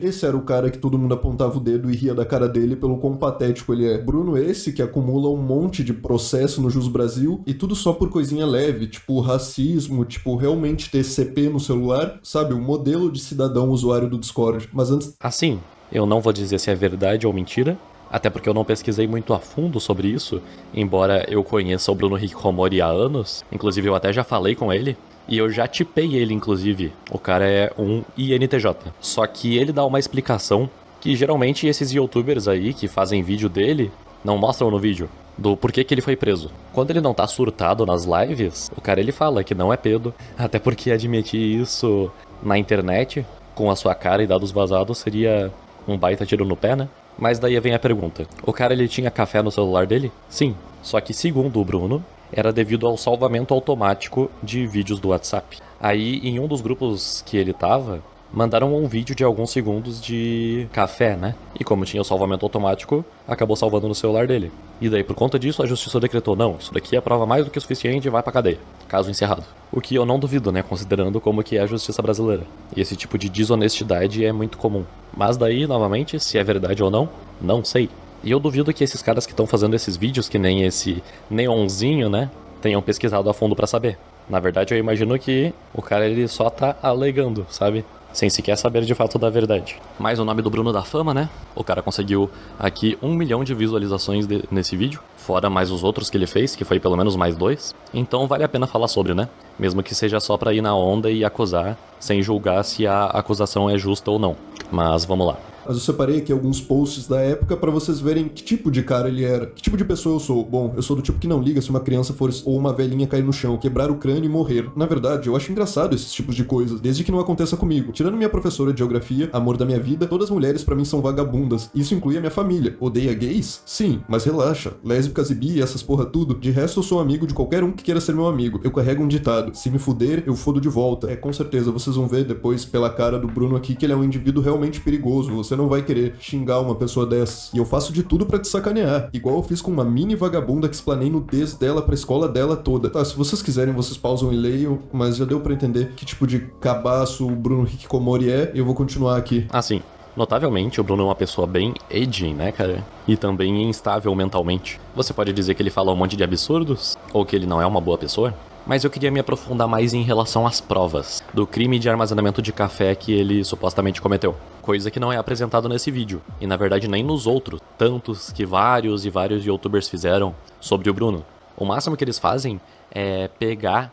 Esse era o cara que todo mundo apontava o dedo e ria da cara dele pelo quão patético ele é. Bruno esse que acumula um monte de processo no Jus Brasil e tudo só por coisinha leve, tipo racismo, tipo realmente ter CP no celular, sabe? O modelo de cidadão usuário do Discord. Mas antes... Assim, eu não vou dizer se é verdade ou mentira, até porque eu não pesquisei muito a fundo sobre isso, embora eu conheça o Bruno Hikikomori há anos, inclusive eu até já falei com ele, e eu já tipei ele, inclusive. O cara é um INTJ. Só que ele dá uma explicação que geralmente esses youtubers aí que fazem vídeo dele não mostram no vídeo, do porquê que ele foi preso. Quando ele não tá surtado nas lives, o cara ele fala que não é pedo, até porque admitir isso na internet, com a sua cara e dados vazados, seria um baita tiro no pé, né? Mas daí vem a pergunta. O cara ele tinha café no celular dele? Sim. Só que segundo o Bruno, era devido ao salvamento automático de vídeos do WhatsApp. Aí, em um dos grupos que ele tava, mandaram um vídeo de alguns segundos de café, né? E como tinha o salvamento automático, acabou salvando no celular dele. E daí, por conta disso, a justiça decretou, não, isso daqui é prova mais do que suficiente e vai pra cadeia. Caso encerrado. O que eu não duvido, né? Considerando como que é a justiça brasileira. E esse tipo de desonestidade é muito comum. Mas daí, novamente, se é verdade ou não, não sei. E eu duvido que esses caras que estão fazendo esses vídeos, que nem esse neonzinho, né, tenham pesquisado a fundo pra saber. Na verdade, eu imagino que o cara ele só tá alegando, sabe? Sem sequer saber de fato da verdade. Mas o nome do Bruno da Fama, né? O cara conseguiu aqui 1 milhão de visualizações nesse vídeo, fora mais os outros que ele fez, que foi pelo menos mais 2. Então vale a pena falar sobre, né? Mesmo que seja só pra ir na onda e acusar, sem julgar se a acusação é justa ou não. Mas vamos lá. Mas eu separei aqui alguns posts da época pra vocês verem que tipo de cara ele era. Que tipo de pessoa eu sou. Bom, eu sou do tipo que não liga se uma criança for ou uma velhinha cair no chão, quebrar o crânio e morrer. Na verdade, eu acho engraçado esses tipos de coisas, desde que não aconteça comigo. Tirando minha professora de geografia, amor da minha vida, todas as mulheres pra mim são vagabundas. Isso inclui a minha família. Odeia gays? Sim, mas relaxa. Lésbicas e bi, essas porra tudo. De resto, eu sou amigo de qualquer um que queira ser meu amigo. Eu carrego um ditado. Se me fuder, eu fodo de volta. É, com certeza, vocês vão ver depois pela cara do Bruno aqui que ele é um indivíduo realmente perigoso. Você não vai querer xingar uma pessoa dessas. E eu faço de tudo pra te sacanear. Igual eu fiz com uma mini vagabunda que explanei nudez dela pra escola dela toda. Tá, se vocês quiserem, vocês pausam e leiam, mas já deu pra entender que tipo de cabaço o Bruno Hikikomori é, e eu vou continuar aqui. Assim, notavelmente o Bruno é uma pessoa bem edgy, né, cara? E também instável mentalmente. Você pode dizer que ele fala um monte de absurdos? Ou que ele não é uma boa pessoa? Mas eu queria me aprofundar mais em relação às provas do crime de armazenamento de café que ele supostamente cometeu. Coisa que não é apresentado nesse vídeo, e na verdade nem nos outros, tantos que vários e vários youtubers fizeram sobre o Bruno. O máximo que eles fazem é pegar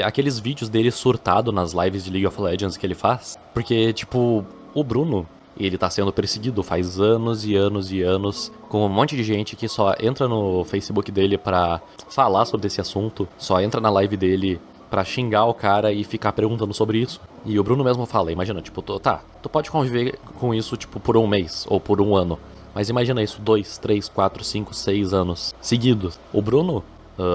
aqueles vídeos dele surtado nas lives de League of Legends que ele faz, porque, tipo, o Bruno... E ele tá sendo perseguido faz anos e anos e anos, com um monte de gente que só entra no Facebook dele pra falar sobre esse assunto, só entra na live dele pra xingar o cara e ficar perguntando sobre isso. E o Bruno mesmo fala, imagina, tipo, tu pode conviver com isso, tipo, por um mês ou por um ano, mas imagina isso 2, 3, 4, 5, 6 anos seguidos. O Bruno,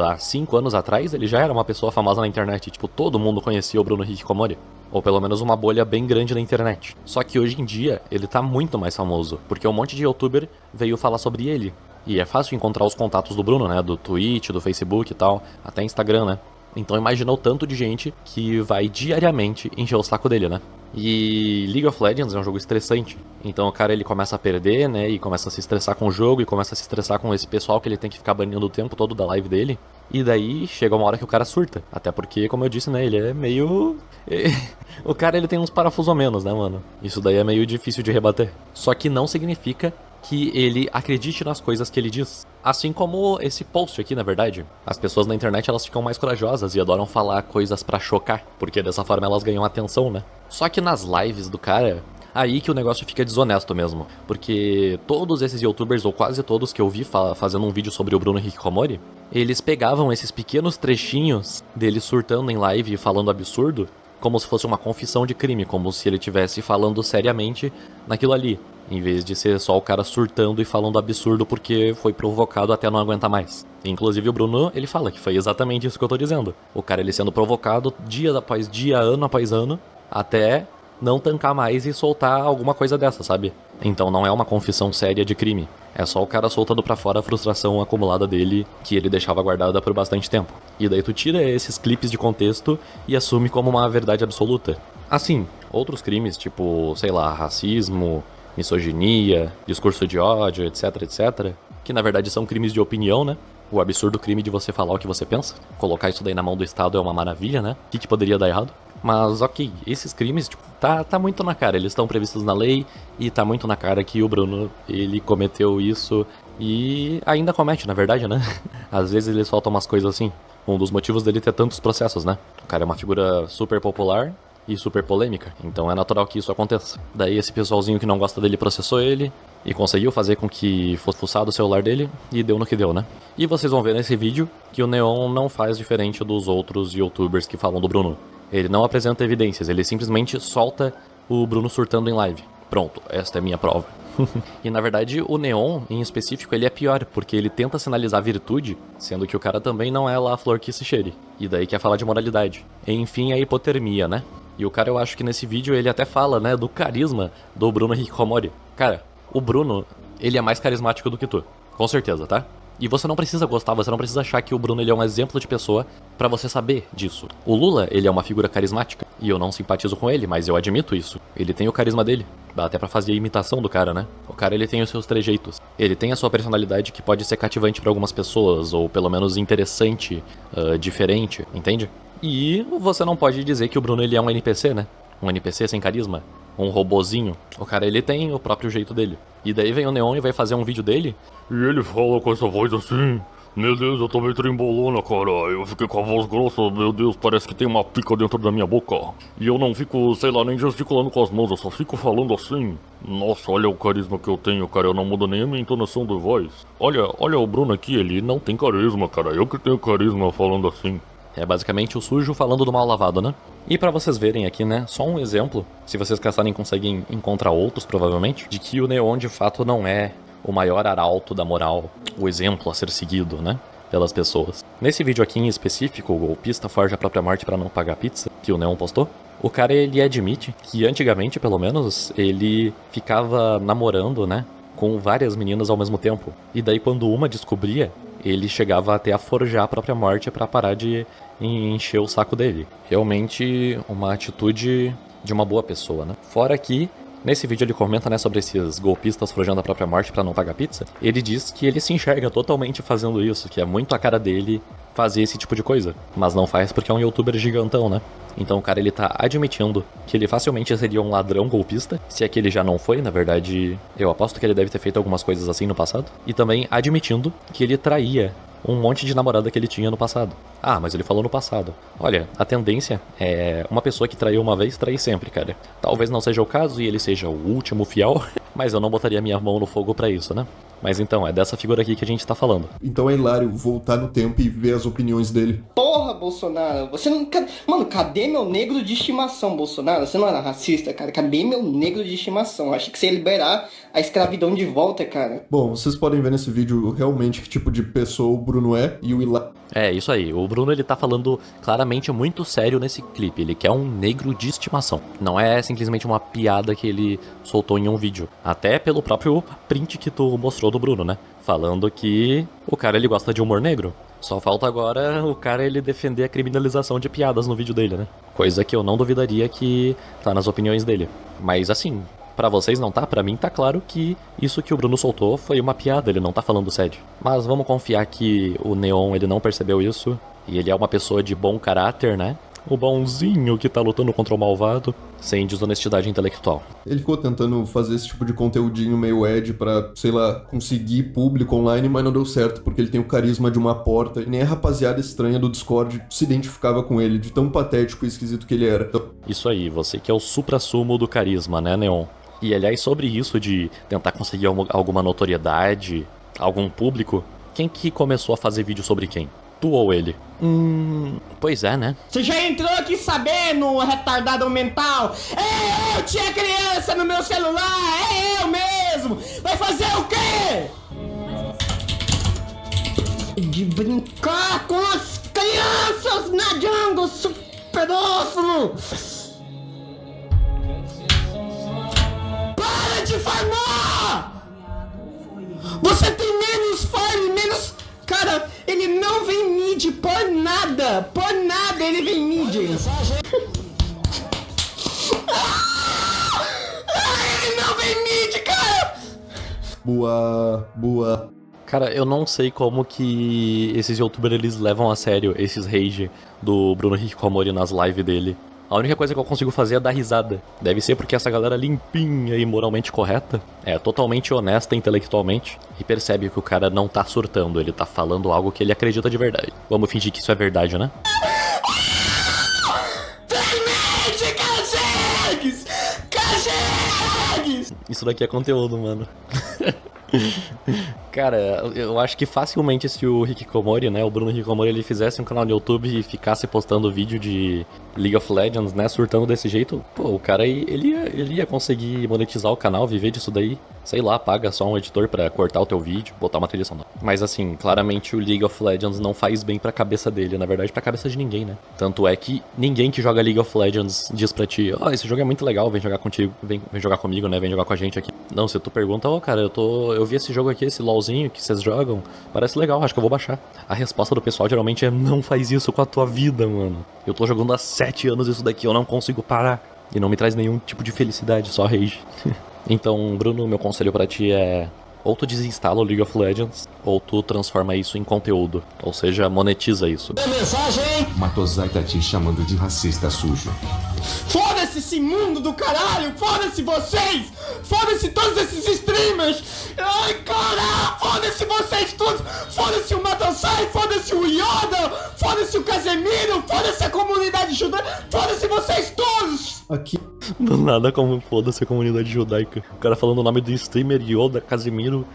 há 5 anos atrás, ele já era uma pessoa famosa na internet, tipo, todo mundo conhecia o Bruno Hikikomori. Ou pelo menos uma bolha bem grande na internet. Só que hoje em dia, ele tá muito mais famoso, porque um monte de youtuber veio falar sobre ele. E é fácil encontrar os contatos do Bruno, né? Do Twitch, do Facebook e tal, até Instagram, né? Então imagina o tanto de gente que vai diariamente encher o saco dele, né? E League of Legends é um jogo estressante. Então o cara ele começa a perder, né? E começa a se estressar com o jogo, e começa a se estressar com esse pessoal que ele tem que ficar banindo o tempo todo da live dele. E daí chega uma hora que o cara surta. Até porque, como eu disse, né, ele é meio... o cara ele tem uns parafusos a menos, né, mano? Isso daí é meio difícil de rebater. Só que não significa que ele acredite nas coisas que ele diz. Assim como esse post aqui, na verdade. As pessoas na internet, elas ficam mais corajosas e adoram falar coisas pra chocar, porque dessa forma elas ganham atenção, né? Só que nas lives do cara... Aí que o negócio fica desonesto mesmo, porque todos esses youtubers, ou quase todos que eu vi fazendo um vídeo sobre o Bruno Hikikomori, eles pegavam esses pequenos trechinhos dele surtando em live e falando absurdo, como se fosse uma confissão de crime, como se ele estivesse falando seriamente naquilo ali, em vez de ser só o cara surtando e falando absurdo porque foi provocado até não aguentar mais. Inclusive o Bruno, ele fala que foi exatamente isso que eu tô dizendo. O cara ele sendo provocado dia após dia, ano após ano, até... não tancar mais e soltar alguma coisa dessa, sabe? Então não é uma confissão séria de crime. É só o cara soltando pra fora a frustração acumulada dele, que ele deixava guardada por bastante tempo. E daí tu tira esses clipes de contexto e assume como uma verdade absoluta. Assim, outros crimes, tipo, sei lá, racismo, misoginia, discurso de ódio, etc, etc, que na verdade são crimes de opinião, né? O absurdo crime de você falar o que você pensa. Colocar isso daí na mão do Estado é uma maravilha, né? O que poderia dar errado? Mas ok, esses crimes, tipo, tá muito na cara, eles estão previstos na lei e tá muito na cara que o Bruno, ele cometeu isso e ainda comete, na verdade, né? Às vezes eles faltam umas coisas assim. Um dos motivos dele ter tantos processos, né? O cara é uma figura super popular e super polêmica, então é natural que isso aconteça. Daí esse pessoalzinho que não gosta dele processou ele e conseguiu fazer com que fosse fuçado o celular dele e deu no que deu, né? E vocês vão ver nesse vídeo que o Neon não faz diferente dos outros youtubers que falam do Bruno. Ele não apresenta evidências, ele simplesmente solta o Bruno surtando em live. Pronto, esta é minha prova. E na verdade o Neon, em específico, ele é pior, porque ele tenta sinalizar virtude, sendo que o cara também não é lá a flor que se cheire. E daí quer falar de moralidade. Enfim, a hipotermia, né? E o cara, eu acho que nesse vídeo ele até fala, né, do carisma do Bruno Hikikomori. Cara, o Bruno, ele é mais carismático do que tu. Com certeza, tá? E você não precisa gostar, você não precisa achar que o Bruno ele é um exemplo de pessoa pra você saber disso. O Lula, ele é uma figura carismática, e eu não simpatizo com ele, mas eu admito isso. Ele tem o carisma dele. Dá até pra fazer a imitação do cara, né? O cara, ele tem os seus trejeitos. Ele tem a sua personalidade que pode ser cativante pra algumas pessoas, ou pelo menos interessante, diferente, entende? E você não pode dizer que o Bruno ele é um NPC, né? Um NPC sem carisma. Um robozinho. O cara, ele tem o próprio jeito dele. E daí vem o Neon e vai fazer um vídeo dele. E ele fala com essa voz assim. Meu Deus, eu tô meio trembolona, cara. Eu fiquei com a voz grossa. Meu Deus, parece que tem uma pica dentro da minha boca. E eu não fico, sei lá, nem gesticulando com as mãos. Eu só fico falando assim. Nossa, olha o carisma que eu tenho, cara. Eu não mudo nem a minha entonação de voz. Olha o Bruno aqui, ele não tem carisma, cara. Eu que tenho carisma falando assim. É basicamente o sujo falando do mal lavado, né? E pra vocês verem aqui, né, só um exemplo, se vocês caçarem conseguem encontrar outros, provavelmente, de que o Neon de fato não é o maior arauto da moral, o exemplo a ser seguido, né, pelas pessoas. Nesse vídeo aqui em específico, o golpista forja a própria morte pra não pagar pizza, que o Neon postou, o cara, ele admite que antigamente, pelo menos, ele ficava namorando, né, com várias meninas ao mesmo tempo. E daí quando uma descobria, ele chegava até a forjar a própria morte pra parar de encher o saco dele. Realmente uma atitude de uma boa pessoa, né? Fora que, nesse vídeo ele comenta, né, sobre esses golpistas forjando a própria morte pra não pagar pizza. Ele diz que ele se enxerga totalmente fazendo isso, que é muito a cara dele fazer esse tipo de coisa. Mas não faz porque é um youtuber gigantão, né? Então o cara, ele tá admitindo que ele facilmente seria um ladrão golpista, se é que ele já não foi, na verdade, eu aposto que ele deve ter feito algumas coisas assim no passado. E também admitindo que ele traía um monte de namorada que ele tinha no passado. Ah, mas ele falou no passado. Olha, a tendência é uma pessoa que traiu uma vez, trair sempre, cara. Talvez não seja o caso e ele seja o último fiel, mas eu não botaria minha mão no fogo pra isso, né? Mas então, é dessa figura aqui que a gente tá falando. Então é hilário voltar no tempo e ver as opiniões dele. Porra, Bolsonaro, você não... Mano, cadê meu negro de estimação, Bolsonaro? Você não era racista, cara? Cadê meu negro de estimação? Achei que você ia liberar a escravidão de volta, cara. Bom, vocês podem ver nesse vídeo realmente que tipo de pessoa o Bruno é e o hilário. É, isso aí. O Bruno, ele tá falando claramente muito sério nesse clipe. Ele quer um negro de estimação. Não é simplesmente uma piada que ele soltou em um vídeo. Até pelo próprio print que tu mostrou do Bruno, né? Falando que o cara, ele gosta de humor negro. Só falta agora o cara, ele defender a criminalização de piadas no vídeo dele, né? Coisa que eu não duvidaria que tá nas opiniões dele. Mas assim, pra vocês não tá? Pra mim tá claro que isso que o Bruno soltou foi uma piada, ele não tá falando sério. Mas vamos confiar que o Neon, ele não percebeu isso. E ele é uma pessoa de bom caráter, né? O bonzinho que tá lutando contra o malvado, sem desonestidade intelectual. Ele ficou tentando fazer esse tipo de conteúdinho meio Ed pra, sei lá, conseguir público online, mas não deu certo, porque ele tem o carisma de uma porta, e nem a rapaziada estranha do Discord se identificava com ele, de tão patético e esquisito que ele era. Então... Isso aí, você que é o suprassumo do carisma, né, Neon? E aliás, sobre isso de tentar conseguir alguma notoriedade, algum público, quem que começou a fazer vídeo sobre quem? Tu ou ele? Pois é, né? Você já entrou aqui sabendo, retardado mental? É, eu tinha criança no meu celular, é eu mesmo! Vai fazer o quê? De brincar com as crianças na jungle, seu pedófilo! Para de farmar! Você tem menos farm, menos... Cara, ele não vem mid por nada ele vem mid. Boa. Cara, eu não sei como que esses youtubers eles levam a sério esses rage do Bruno Hikikomori nas lives dele. A única coisa que eu consigo fazer é dar risada. Deve ser porque essa galera limpinha e moralmente correta é totalmente honesta intelectualmente e percebe que o cara não tá surtando, ele tá falando algo que ele acredita de verdade. Vamos fingir que isso é verdade, né? Isso daqui é conteúdo, mano. Cara, eu acho que facilmente se o Hikikomori, né, o Bruno Hikikomori, ele fizesse um canal no YouTube e ficasse postando vídeo de League of Legends, né, surtando desse jeito, pô, o cara, ele ia conseguir monetizar o canal, viver disso daí. Sei lá, paga só um editor pra cortar o teu vídeo, botar uma trilha sonora. Mas assim, claramente o League of Legends não faz bem pra cabeça dele, na verdade pra cabeça de ninguém, né? Tanto é que ninguém que joga League of Legends diz pra ti, ó, esse jogo é muito legal, vem jogar contigo, vem jogar comigo, né, vem jogar com a gente aqui. Não, se tu pergunta, ó, cara, eu vi esse jogo aqui, esse LOLzinho que vocês jogam, parece legal, acho que eu vou baixar. A resposta do pessoal geralmente é, não faz isso com a tua vida, mano. Eu tô jogando há 7 anos isso daqui, eu não consigo parar. E não me traz nenhum tipo de felicidade, só rage. Então, Bruno, meu conselho pra ti é... ou tu desinstala o League of Legends, ou tu transforma isso em conteúdo. Ou seja, monetiza isso. Mensagem! Matosai tá te chamando de racista sujo. Foda-se esse mundo do caralho! Foda-se vocês! Foda-se todos esses streamers! Ai, caralho! Foda-se vocês todos! Foda-se o Matosai! Foda-se o Yoda! Foda-se o Casemiro! Foda-se a comunidade judaica! Foda-se vocês todos! Aqui, Do nada, como foda-se a comunidade judaica. O cara falando o nome do streamer, Yoda, Casimiro.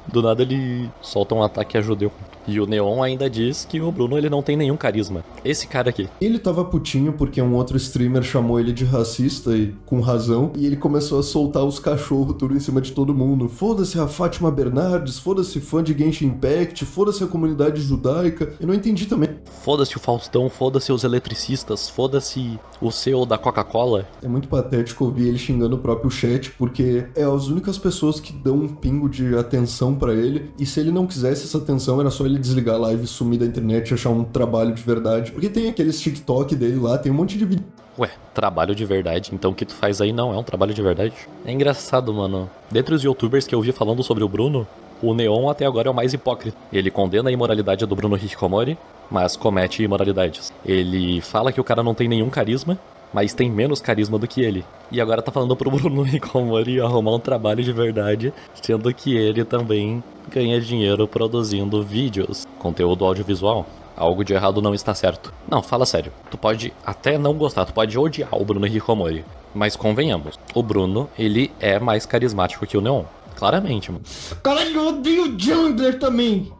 Do nada ele solta um ataque a judeu. E o Neon ainda diz que o Bruno ele não tem nenhum carisma. Esse cara aqui. ele tava putinho porque um outro streamer chamou ele de racista e com razão, e ele começou a soltar os cachorros tudo em cima de todo mundo. Foda-se a Fátima Bernardes, foda-se fã de Genshin Impact, foda-se a comunidade judaica. Eu não entendi também. Foda-se o Faustão, foda-se os eletricistas, foda-se o CEO da Coca-Cola. É muito patético ouvir ele xingando o próprio chat, porque é as únicas pessoas que dão um pingo de atenção pra ele, e se ele não quisesse essa atenção, era só ele desligar a live, sumir da internet e achar um trabalho de verdade. Porque tem aqueles TikTok dele lá, tem um monte de vídeo. Ué, trabalho de verdade? Então o que tu faz aí não é um trabalho de verdade? É engraçado, mano. Dentre os youtubers que eu vi falando sobre o Bruno, o Neon até agora é o mais hipócrita. Ele condena a imoralidade do Bruno Hikikomori, mas comete imoralidades. Ele fala que o cara não tem nenhum carisma, mas tem menos carisma do que ele. E agora tá falando pro Bruno Hikikomori arrumar um trabalho de verdade, sendo que ele também ganha dinheiro produzindo vídeos, conteúdo audiovisual. Algo de errado não está certo. Não, fala sério. Tu pode até não gostar, tu pode odiar o Bruno Hikikomori. Mas convenhamos, o Bruno, ele é mais carismático que o Neon. Claramente, mano. Caralho, eu odeio o Jungler também!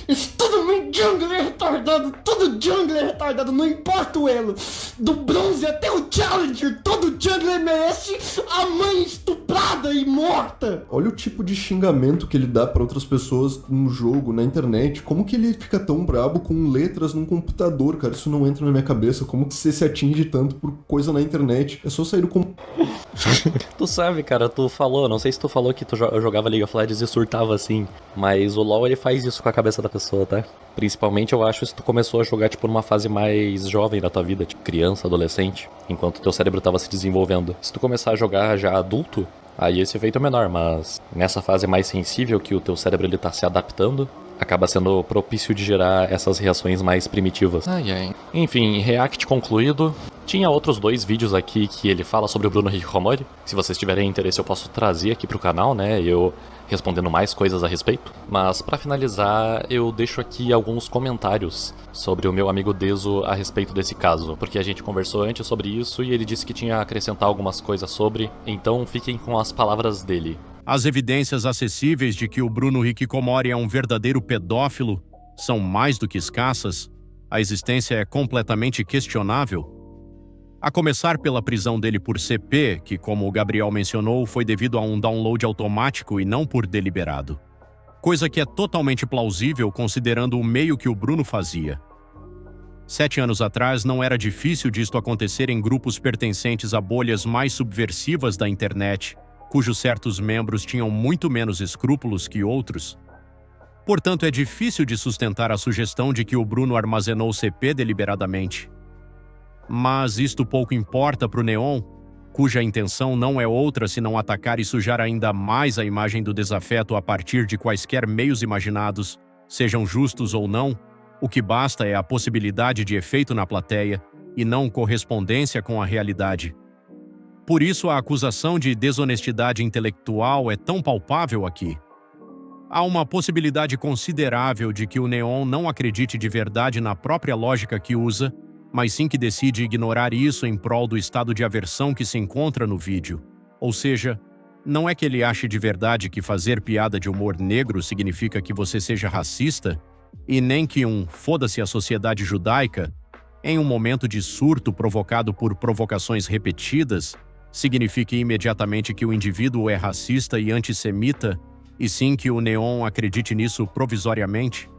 Esse todo mundo Jungler retardado, todo Jungler retardado, não importa o elo. Do bronze até o Challenger, todo Jungler merece a mãe estuprada e morta. Olha o tipo de xingamento que ele dá pra outras pessoas no jogo, na internet. Como que ele fica tão brabo com letras num computador, cara? Isso não entra na minha cabeça. Como que você se atinge tanto por coisa na internet? É só sair do Tu sabe, cara, tu falou, não sei se tu falou que tu jogava League of Legends e surtava assim, mas o LoL ele faz isso com a cabeça da pessoa, tá? Principalmente eu acho se tu começou a jogar tipo numa fase mais jovem da tua vida, tipo criança, adolescente, enquanto teu cérebro tava se desenvolvendo. Se tu começar a jogar já adulto, aí esse efeito é menor, mas nessa fase mais sensível que o teu cérebro ele tá se adaptando, acaba sendo propício de gerar essas reações mais primitivas. Ai, ai. Enfim, react concluído. Tinha outros 2 vídeos aqui que ele fala sobre o Bruno Hikikomori. Se vocês tiverem interesse eu posso trazer aqui pro canal, né, eu respondendo mais coisas a respeito. Mas pra finalizar, eu deixo aqui alguns comentários sobre o meu amigo Deso a respeito desse caso, porque a gente conversou antes sobre isso e ele disse que tinha a acrescentar algumas coisas sobre, então fiquem com as palavras dele. As evidências acessíveis de que o Bruno Hikikomori é um verdadeiro pedófilo são mais do que escassas. A existência é completamente questionável. A começar pela prisão dele por CP, que, como o Gabriel mencionou, foi devido a um download automático e não por deliberado. Coisa que é totalmente plausível considerando o meio que o Bruno fazia. 7 anos atrás não era difícil disto acontecer em grupos pertencentes a bolhas mais subversivas da internet, cujos certos membros tinham muito menos escrúpulos que outros. Portanto, é difícil de sustentar a sugestão de que o Bruno armazenou CP deliberadamente. Mas isto pouco importa para o Neon, cuja intenção não é outra senão atacar e sujar ainda mais a imagem do desafeto a partir de quaisquer meios imaginados, sejam justos ou não, o que basta é a possibilidade de efeito na plateia e não correspondência com a realidade. Por isso, a acusação de desonestidade intelectual é tão palpável aqui. Há uma possibilidade considerável de que o Neon não acredite de verdade na própria lógica que usa, mas sim que decide ignorar isso em prol do estado de aversão que se encontra no vídeo. Ou seja, não é que ele ache de verdade que fazer piada de humor negro significa que você seja racista, e nem que foda-se a sociedade judaica, em um momento de surto provocado por provocações repetidas, signifique imediatamente que o indivíduo é racista e antissemita, e sim que o Neon acredite nisso provisoriamente.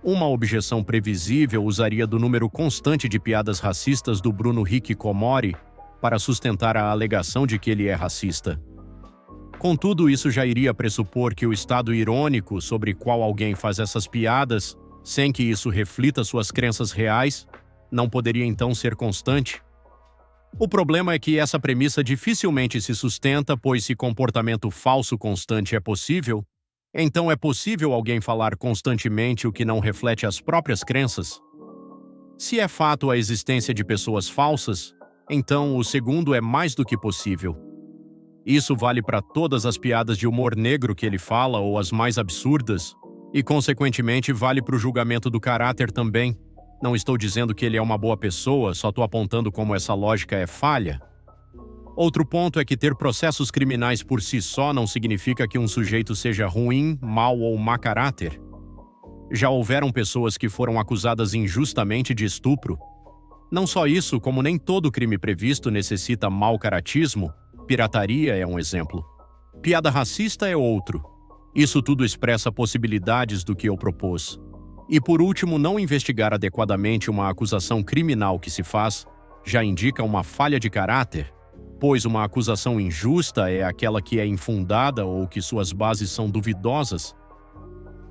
Uma objeção previsível usaria do número constante de piadas racistas do Bruno Hikikomori para sustentar a alegação de que ele é racista. Contudo, isso já iria pressupor que o estado irônico sobre qual alguém faz essas piadas, sem que isso reflita suas crenças reais, não poderia então ser constante. O problema é que essa premissa dificilmente se sustenta, pois se comportamento falso constante é possível, então é possível alguém falar constantemente o que não reflete as próprias crenças? Se é fato a existência de pessoas falsas, então o segundo é mais do que possível. Isso vale para todas as piadas de humor negro que ele fala ou as mais absurdas, e consequentemente vale para o julgamento do caráter também. Não estou dizendo que ele é uma boa pessoa, só estou apontando como essa lógica é falha. Outro ponto é que ter processos criminais por si só não significa que um sujeito seja ruim, mau ou má caráter. Já houveram pessoas que foram acusadas injustamente de estupro. Não só isso, como nem todo crime previsto necessita mau caratismo, pirataria é um exemplo. Piada racista é outro. Isso tudo expressa possibilidades do que eu propus. E por último, não investigar adequadamente uma acusação criminal que se faz já indica uma falha de caráter, pois uma acusação injusta é aquela que é infundada ou que suas bases são duvidosas.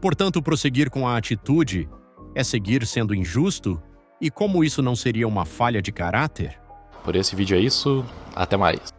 Portanto, prosseguir com a atitude é seguir sendo injusto, e como isso não seria uma falha de caráter? Por esse vídeo é isso, até mais.